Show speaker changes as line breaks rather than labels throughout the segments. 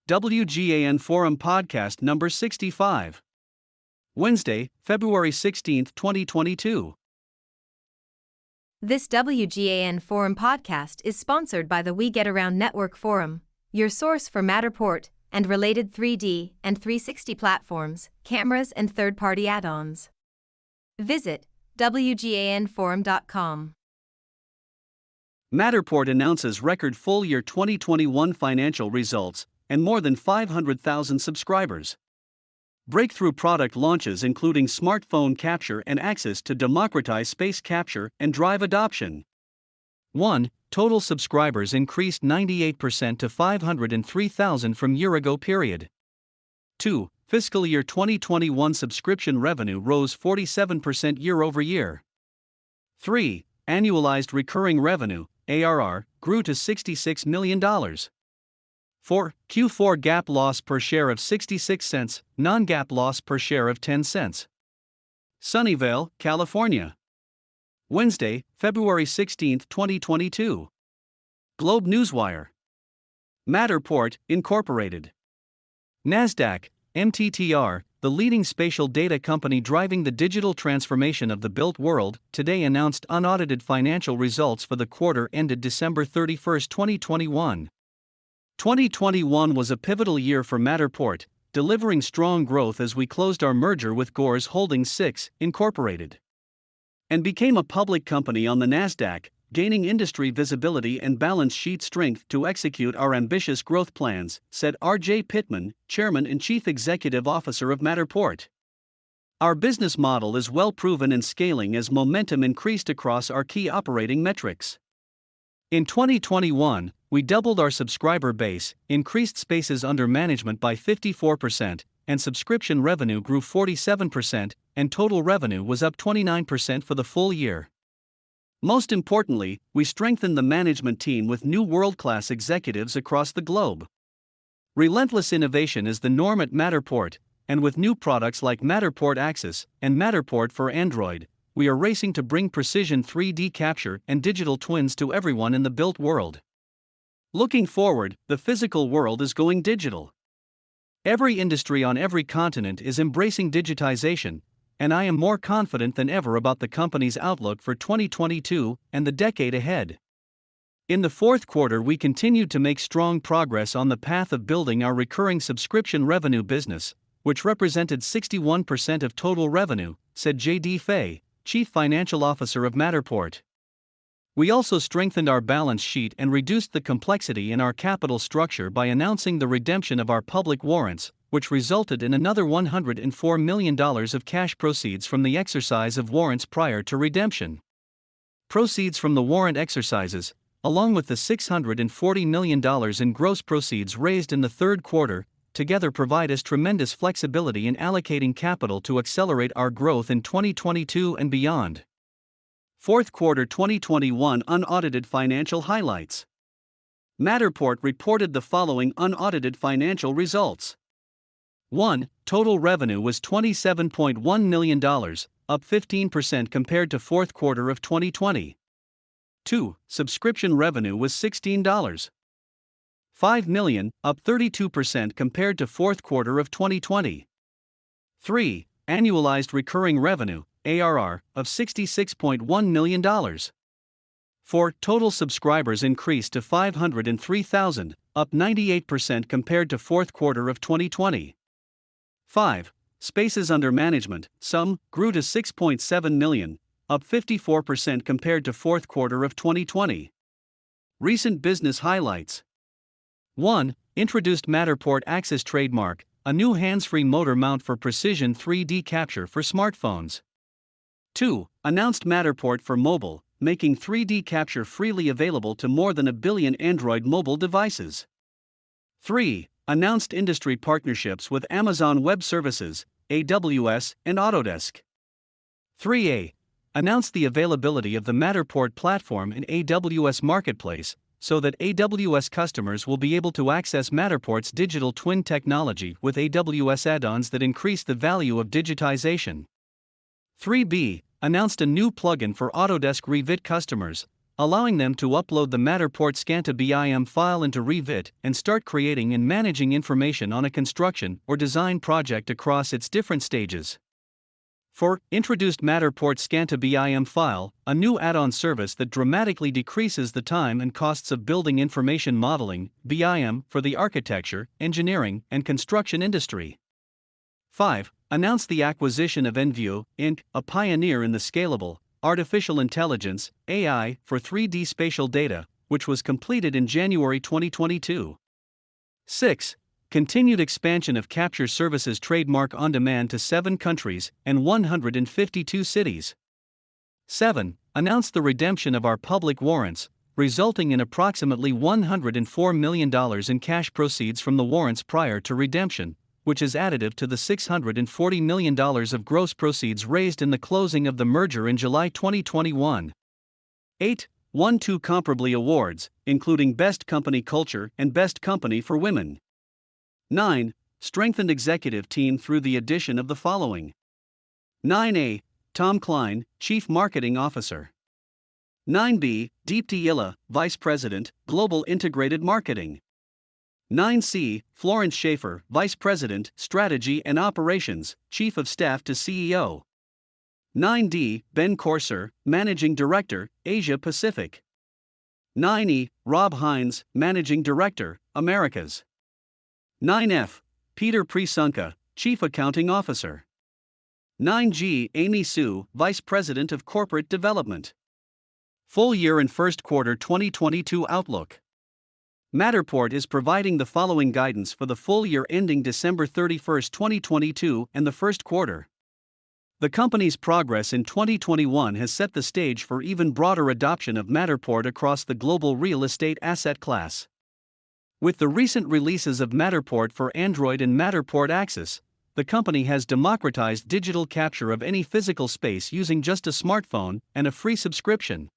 WGAN Forum Podcast number 65. Wednesday, February 16, 2022.
This WGAN Forum podcast is sponsored by the We Get Around Network Forum, your source for Matterport and related 3D and 360 platforms, cameras, and third-party add-ons. Visit WGANforum.com.
Matterport announces record full-year 2021 financial results and more than 500,000 subscribers. Breakthrough product launches including smartphone capture and access to democratize space capture and drive adoption. 1. Total subscribers increased 98% to 503,000 from year-ago period. 2. Fiscal year 2021 subscription revenue rose 47% year-over-year. 3. Annualized recurring revenue, ARR, grew to $66 million. 4. Q4 GAAP loss per share of 66 cents, non-GAAP loss per share of 10 cents. Sunnyvale, California. Wednesday, February 16, 2022. Globe Newswire. Matterport, Incorporated. Nasdaq, MTTR, the leading spatial data company driving the digital transformation of the built world, today announced unaudited financial results for the quarter ended December 31, 2021. 2021 was a pivotal year for Matterport, delivering strong growth as we closed our merger with Gores Holdings 6, Incorporated, and became a public company on the Nasdaq, gaining industry visibility and balance sheet strength to execute our ambitious growth plans, said R.J. Pittman, Chairman and Chief Executive Officer of Matterport. Our business model is well proven and scaling as momentum increased across our key operating metrics. In 2021, we doubled our subscriber base, increased spaces under management by 54%, and subscription revenue grew 47%, and total revenue was up 29% for the full year. Most importantly, we strengthened the management team with new world-class executives across the globe. Relentless innovation is the norm at Matterport, and with new products like Matterport Axis and Matterport for Android, we are racing to bring precision 3D capture and digital twins to everyone in the built world. Looking forward, the physical world is going digital. Every industry on every continent is embracing digitization, and I am more confident than ever about the company's outlook for 2022 and the decade ahead. In the fourth quarter, we continued to make strong progress on the path of building our recurring subscription revenue business, which represented 61% of total revenue, said JD Fay, Chief Financial Officer of Matterport. We also strengthened our balance sheet and reduced the complexity in our capital structure by announcing the redemption of our public warrants, which resulted in another $104 million of cash proceeds from the exercise of warrants prior to redemption. Proceeds from the warrant exercises, along with the $640 million in gross proceeds raised in the third quarter, together provide us tremendous flexibility in allocating capital to accelerate our growth in 2022 and beyond. Fourth quarter 2021 unaudited financial highlights. Matterport reported the following unaudited financial results. 1. Total revenue was $27.1 million, up 15% compared to fourth quarter of 2020. 2. Subscription revenue was $16.5 million, up 32% compared to fourth quarter of 2020. 3. Annualized recurring revenue, ARR, of $66.1 million. 4. Total subscribers increased to 503,000, up 98% compared to fourth quarter of 2020. 5. Spaces under management, SUM, grew to 6.7 million, up 54% compared to fourth quarter of 2020. Recent business highlights. 1. Introduced Matterport Axis trademark, a new hands-free motor mount for precision 3D capture for smartphones. 2. Announced Matterport for mobile, making 3D capture freely available to more than 1 billion Android mobile devices. 3. Announced industry partnerships with Amazon Web Services, AWS, and Autodesk. 3a. Announced the availability of the Matterport platform in AWS Marketplace, so that AWS customers will be able to access Matterport's digital twin technology with AWS add-ons that increase the value of digitization. 3b. Announced a new plugin for Autodesk Revit customers, allowing them to upload the Matterport Scanta BIM file into Revit and start creating and managing information on a construction or design project across its different stages. 4. Introduced Matterport Scanta BIM file, a new add-on service that dramatically decreases the time and costs of building information modeling (BIM) for the architecture, engineering, and construction industry. 5. Announced the acquisition of NView, Inc., a pioneer in the scalable, artificial intelligence (AI) for 3D spatial data, which was completed in January 2022. 6. Continued expansion of Capture Services trademark on demand to 7 countries and 152 cities. 7. Announced the redemption of our public warrants, resulting in approximately $104 million in cash proceeds from the warrants prior to redemption, which is additive to the $640 million of gross proceeds raised in the closing of the merger in July 2021. 8. Won 2 Comparably awards, including Best Company Culture and Best Company for Women. 9. Strengthened executive team through the addition of the following. 9A. Tom Klein, Chief Marketing Officer. 9B. Deepti Illa, Vice President, Global Integrated Marketing. 9C. Florence Schaefer, Vice President, Strategy and Operations, Chief of Staff to CEO. 9D. Ben Corser, Managing Director, Asia Pacific. 9E. Rob Hines, Managing Director, Americas. 9F. Peter Prisunka, Chief Accounting Officer. 9G. Amy Sue, Vice President of Corporate Development. Full year and first quarter 2022 outlook. Matterport is providing the following guidance for the full year ending December 31, 2022 and the first quarter. The company's progress in 2021 has set the stage for even broader adoption of Matterport across the global real estate asset class. With the recent releases of Matterport for Android and Matterport Axis, the company has democratized digital capture of any physical space using just a smartphone and a free subscription.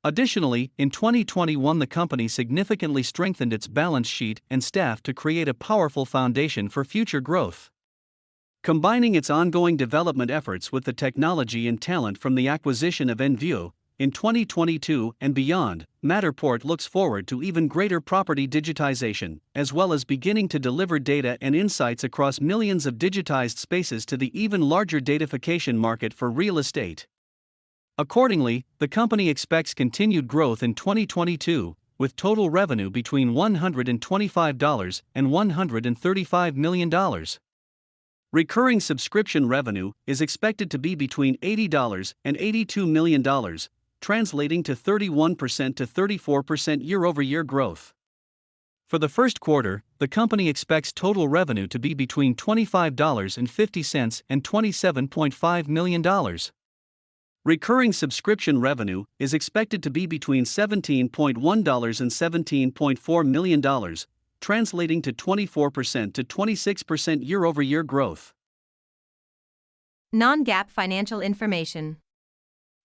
Additionally, in 2021 the company significantly strengthened its balance sheet and staff to create a powerful foundation for future growth. Combining its ongoing development efforts with the technology and talent from the acquisition of NView, in 2022 and beyond, Matterport looks forward to even greater property digitization, as well as beginning to deliver data and insights across millions of digitized spaces to the even larger datafication market for real estate. Accordingly, the company expects continued growth in 2022, with total revenue between $125 and $135 million. Recurring subscription revenue is expected to be between $80 and $82 million, translating to 31% to 34% year-over-year growth. For the first quarter, the company expects total revenue to be between $25.50 and $27.5 million. Recurring subscription revenue is expected to be between $17.1 and $17.4 million, translating to 24% to 26% year-over-year growth.
Non-GAAP financial information.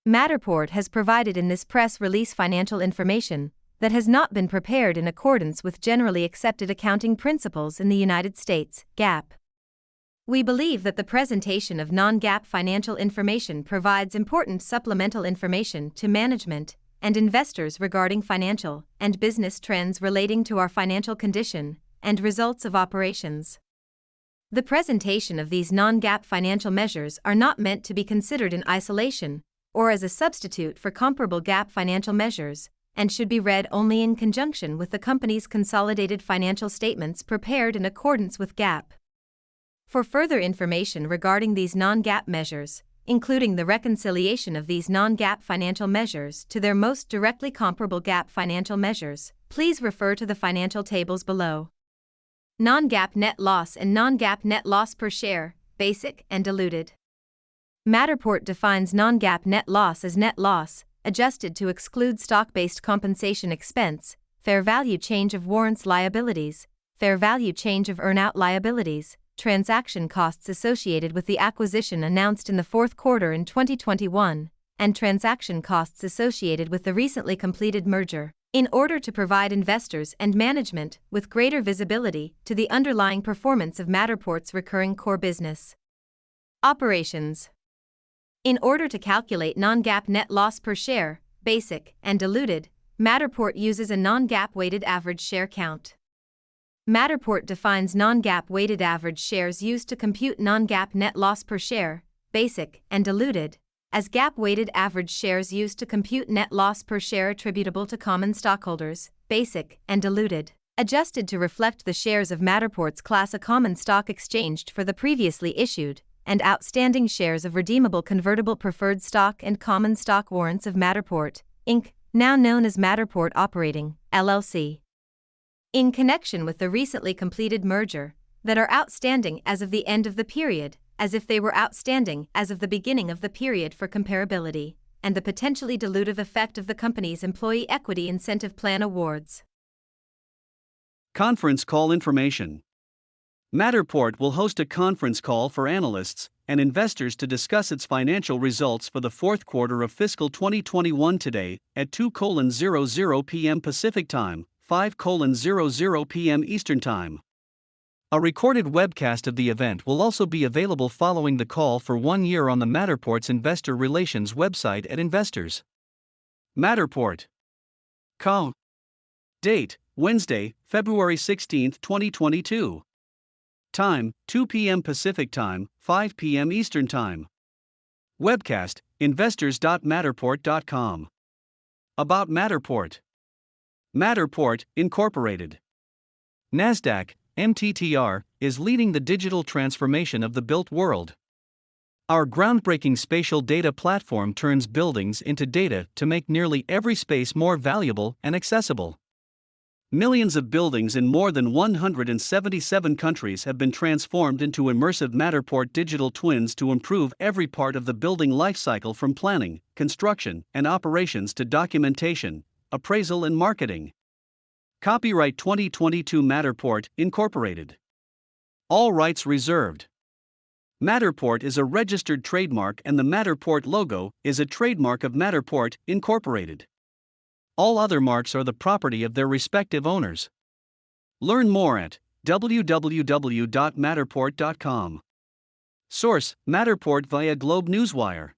Matterport has provided in this press release financial information that has not been prepared in accordance with generally accepted accounting principles in the United States, GAAP. We believe that the presentation of non-GAAP financial information provides important supplemental information to management and investors regarding financial and business trends relating to our financial condition and results of operations. The presentation of these non-GAAP financial measures are not meant to be considered in isolation or as a substitute for comparable GAAP financial measures, and should be read only in conjunction with the company's consolidated financial statements prepared in accordance with GAAP. For further information regarding these non-GAAP measures, including the reconciliation of these non-GAAP financial measures to their most directly comparable GAAP financial measures, please refer to the financial tables below. Non-GAAP net loss and non-GAAP net loss per share, basic and diluted. Matterport defines non-GAAP net loss as net loss, adjusted to exclude stock-based compensation expense, fair value change of warrants liabilities, fair value change of earnout liabilities, transaction costs associated with the acquisition announced in the fourth quarter in 2021, and transaction costs associated with the recently completed merger, in order to provide investors and management with greater visibility to the underlying performance of Matterport's recurring core business operations. In order to calculate non-GAAP net loss per share, basic, and diluted, Matterport uses a non-GAAP weighted average share count. Matterport defines non-GAAP weighted average shares used to compute non-GAAP net loss per share, basic, and diluted, as GAAP weighted average shares used to compute net loss per share attributable to common stockholders, basic, and diluted, adjusted to reflect the shares of Matterport's Class A common stock exchanged for the previously issued and outstanding shares of redeemable convertible preferred stock and common stock warrants of Matterport, Inc., now known as Matterport Operating, LLC. In connection with the recently completed merger, that are outstanding as of the end of the period, as if they were outstanding as of the beginning of the period for comparability, and the potentially dilutive effect of the company's employee equity incentive plan awards.
Conference call information. Matterport will host a conference call for analysts and investors to discuss its financial results for the fourth quarter of fiscal 2021 today at 2:00 p.m. Pacific Time, 5:00 p.m. Eastern Time. A recorded webcast of the event will also be available following the call for 1 year on the Matterport's Investor Relations website at Investors. Matterport. Call. Date, Wednesday, February 16, 2022. Time, 2 p.m. Pacific Time, 5 p.m. Eastern Time. Webcast, investors.matterport.com. About Matterport. Matterport, Incorporated. Nasdaq, MTTR, is leading the digital transformation of the built world. Our groundbreaking spatial data platform turns buildings into data to make nearly every space more valuable and accessible. Millions of buildings in more than 177 countries have been transformed into immersive Matterport digital twins to improve every part of the building lifecycle from planning, construction, and operations to documentation, appraisal, and marketing. Copyright 2022 Matterport, Incorporated. All rights reserved. Matterport is a registered trademark and the Matterport logo is a trademark of Matterport, Incorporated. All other marks are the property of their respective owners. Learn more at www.matterport.com. Source: Matterport via Globe NEWSWIRE.